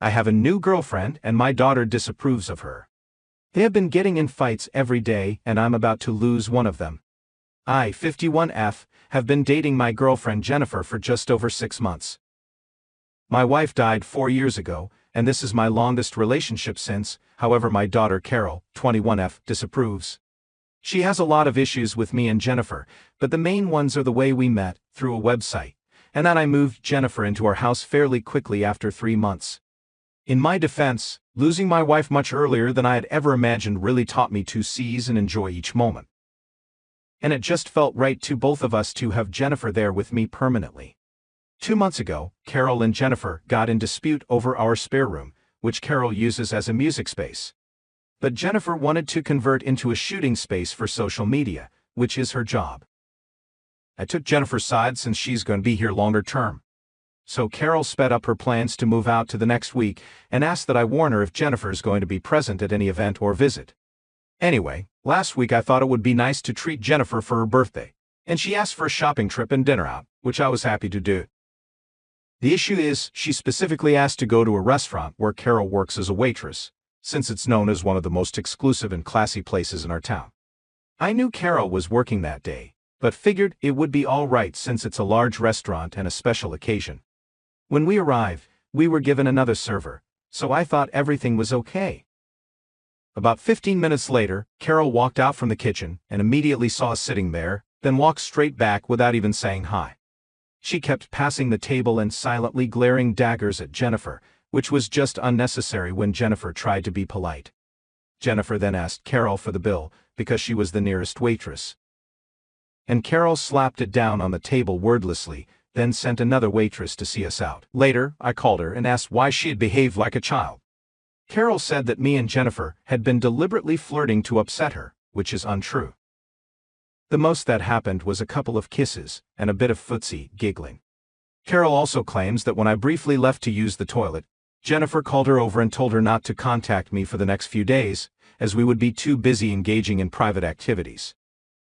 I have a new girlfriend and my daughter disapproves of her. They have been getting in fights every day and I'm about to lose one of them. I, 51F, have been dating my girlfriend Jennifer for just over 6 months. My wife died 4 years ago, and this is my longest relationship since. However, my daughter Carol, 21F, disapproves. She has a lot of issues with me and Jennifer, but the main ones are the way we met, through a website, and that I moved Jennifer into our house fairly quickly after 3 months. In my defense, losing my wife much earlier than I had ever imagined really taught me to seize and enjoy each moment. And it just felt right to both of us to have Jennifer there with me permanently. 2 months ago, Carol and Jennifer got in dispute over our spare room, which Carol uses as a music space. But Jennifer wanted to convert into a shooting space for social media, which is her job. I took Jennifer's side since she's going to be here longer term. So Carol sped up her plans to move out to the next week and asked that I warn her if Jennifer's going to be present at any event or visit. Anyway, last week I thought it would be nice to treat Jennifer for her birthday, and she asked for a shopping trip and dinner out, which I was happy to do. The issue is, she specifically asked to go to a restaurant where Carol works as a waitress, since it's known as one of the most exclusive and classy places in our town. I knew Carol was working that day, but figured it would be all right since it's a large restaurant and a special occasion. When we arrived, we were given another server, so I thought everything was okay. About 15 minutes later, Carol walked out from the kitchen and immediately saw us sitting there, then walked straight back without even saying hi. She kept passing the table and silently glaring daggers at Jennifer, which was just unnecessary when Jennifer tried to be polite. Jennifer then asked Carol for the bill, because she was the nearest waitress. And Carol slapped it down on the table wordlessly, then sent another waitress to see us out. Later, I called her and asked why she had behaved like a child. Carol said that me and Jennifer had been deliberately flirting to upset her, which is untrue. The most that happened was a couple of kisses and a bit of footsie giggling. Carol also claims that when I briefly left to use the toilet, Jennifer called her over and told her not to contact me for the next few days, as we would be too busy engaging in private activities.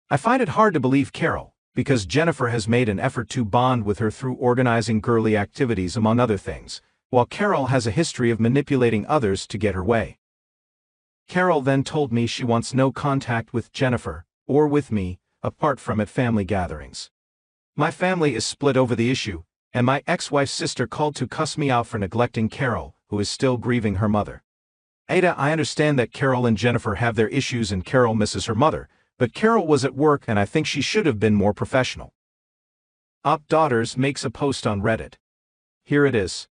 I find it hard to believe Carol, because Jennifer has made an effort to bond with her through organizing girly activities among other things, while Carol has a history of manipulating others to get her way. Carol then told me she wants no contact with Jennifer, or with me, apart from at family gatherings. My family is split over the issue, and my ex-wife's sister called to cuss me out for neglecting Carol, who is still grieving her mother. AITA, I understand that Carol and Jennifer have their issues and Carol misses her mother, but Carol was at work and I think she should have been more professional. Daughters makes a post on Reddit. Here it is.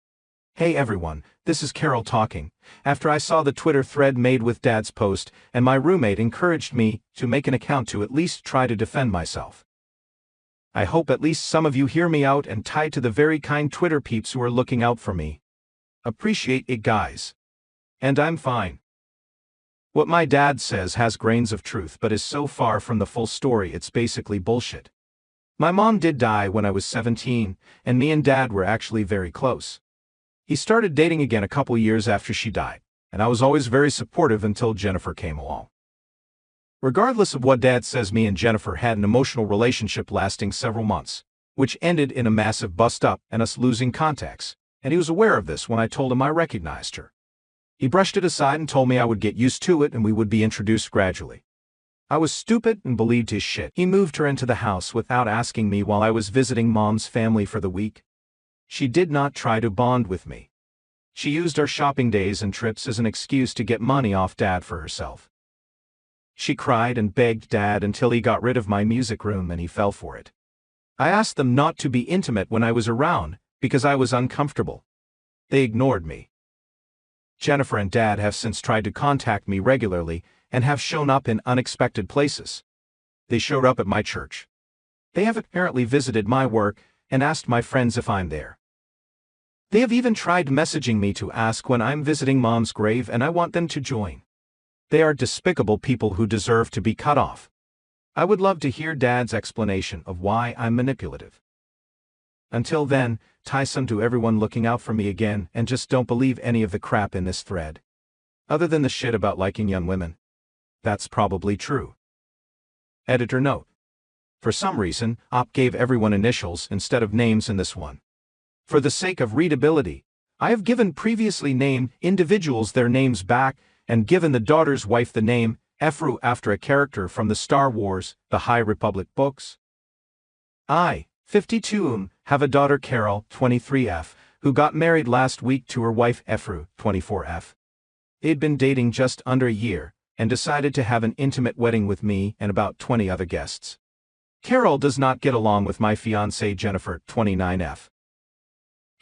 Hey everyone, this is Carol talking. After I saw the Twitter thread made with Dad's post, and my roommate encouraged me to make an account to at least try to defend myself. I hope at least some of you hear me out and tie to the very kind Twitter peeps who are looking out for me. Appreciate it, guys. And I'm fine. What my dad says has grains of truth but is so far from the full story it's basically bullshit. My mom did die when I was 17, and me and Dad were actually very close. He started dating again a couple years after she died, and I was always very supportive until Jennifer came along. Regardless of what Dad says, me and Jennifer had an emotional relationship lasting several months, which ended in a massive bust-up and us losing contacts, and he was aware of this when I told him I recognized her. He brushed it aside and told me I would get used to it and we would be introduced gradually. I was stupid and believed his shit. He moved her into the house without asking me while I was visiting Mom's family for the week. She did not try to bond with me. She used our shopping days and trips as an excuse to get money off Dad for herself. She cried and begged Dad until he got rid of my music room and he fell for it. I asked them not to be intimate when I was around because I was uncomfortable. They ignored me. Jennifer and Dad have since tried to contact me regularly and have shown up in unexpected places. They showed up at my church. They have apparently visited my work and asked my friends if I'm there. They have even tried messaging me to ask when I'm visiting Mom's grave and I want them to join. They are despicable people who deserve to be cut off. I would love to hear Dad's explanation of why I'm manipulative. Until then, tie some to everyone looking out for me again and just don't believe any of the crap in this thread. Other than the shit about liking young women. That's probably true. Editor note. For some reason, gave everyone initials instead of names in this one. For the sake of readability, I have given previously named individuals their names back, and given the daughter's wife the name Efru after a character from the Star Wars, The High Republic books. I, 52, have a daughter Carol, 23F, who got married last week to her wife Efru, 24F. They'd been dating just under a year, and decided to have an intimate wedding with me and about 20 other guests. Carol does not get along with my fiancée Jennifer, 29F.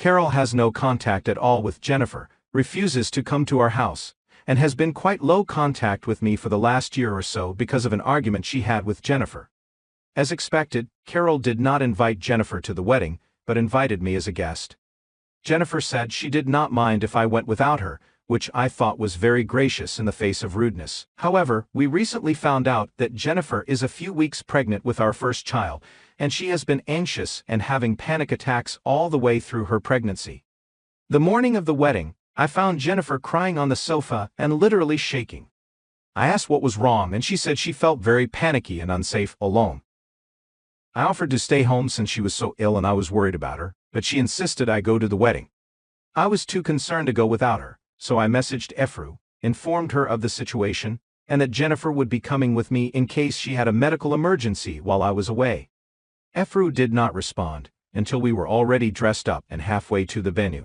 Carol has no contact at all with Jennifer, refuses to come to our house, and has been quite low contact with me for the last year or so because of an argument she had with Jennifer. As expected, Carol did not invite Jennifer to the wedding, but invited me as a guest. Jennifer said she did not mind if I went without her, which I thought was very gracious in the face of rudeness. However, we recently found out that Jennifer is a few weeks pregnant with our first child, and she has been anxious and having panic attacks all the way through her pregnancy. The morning of the wedding, I found Jennifer crying on the sofa and literally shaking. I asked what was wrong, and she said she felt very panicky and unsafe alone. I offered to stay home since she was so ill and I was worried about her, but she insisted I go to the wedding. I was too concerned to go without her, so I messaged Efru, informed her of the situation, and that Jennifer would be coming with me in case she had a medical emergency while I was away. Efru did not respond, until we were already dressed up and halfway to the venue.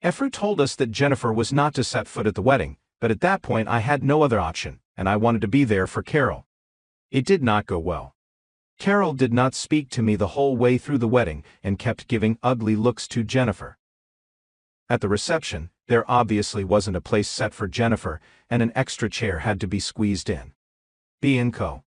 Efru told us that Jennifer was not to set foot at the wedding, but at that point I had no other option, and I wanted to be there for Carol. It did not go well. Carol did not speak to me the whole way through the wedding and kept giving ugly looks to Jennifer. At the reception, there obviously wasn't a place set for Jennifer, and an extra chair had to be squeezed in. B&Co.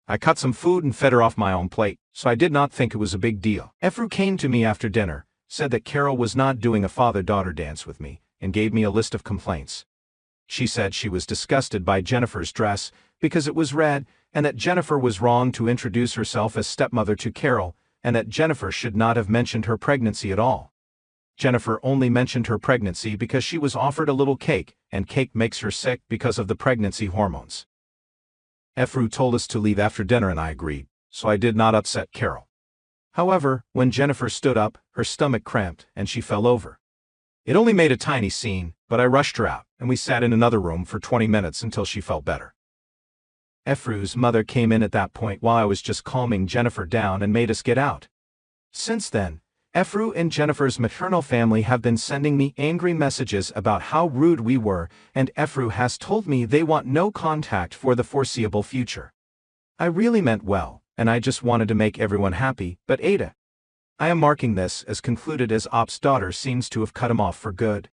I cut some food and fed her off my own plate, so I did not think it was a big deal. Efru came to me after dinner, said that Carol was not doing a father-daughter dance with me, and gave me a list of complaints. She said she was disgusted by Jennifer's dress because it was red, and that Jennifer was wrong to introduce herself as stepmother to Carol, and that Jennifer should not have mentioned her pregnancy at all. Jennifer only mentioned her pregnancy because she was offered a little cake, and cake makes her sick because of the pregnancy hormones. Efru told us to leave after dinner and I agreed, so I did not upset Carol. However, when Jennifer stood up, her stomach cramped and she fell over. It only made a tiny scene, but I rushed her out, and we sat in another room for 20 minutes until she felt better. Efru's mother came in at that point while I was just calming Jennifer down and made us get out. Since then, Efru and Jennifer's maternal family have been sending me angry messages about how rude we were, and Efru has told me they want no contact for the foreseeable future. I really meant well, and I just wanted to make everyone happy, but AITA. I am marking this as concluded as Op's daughter seems to have cut him off for good.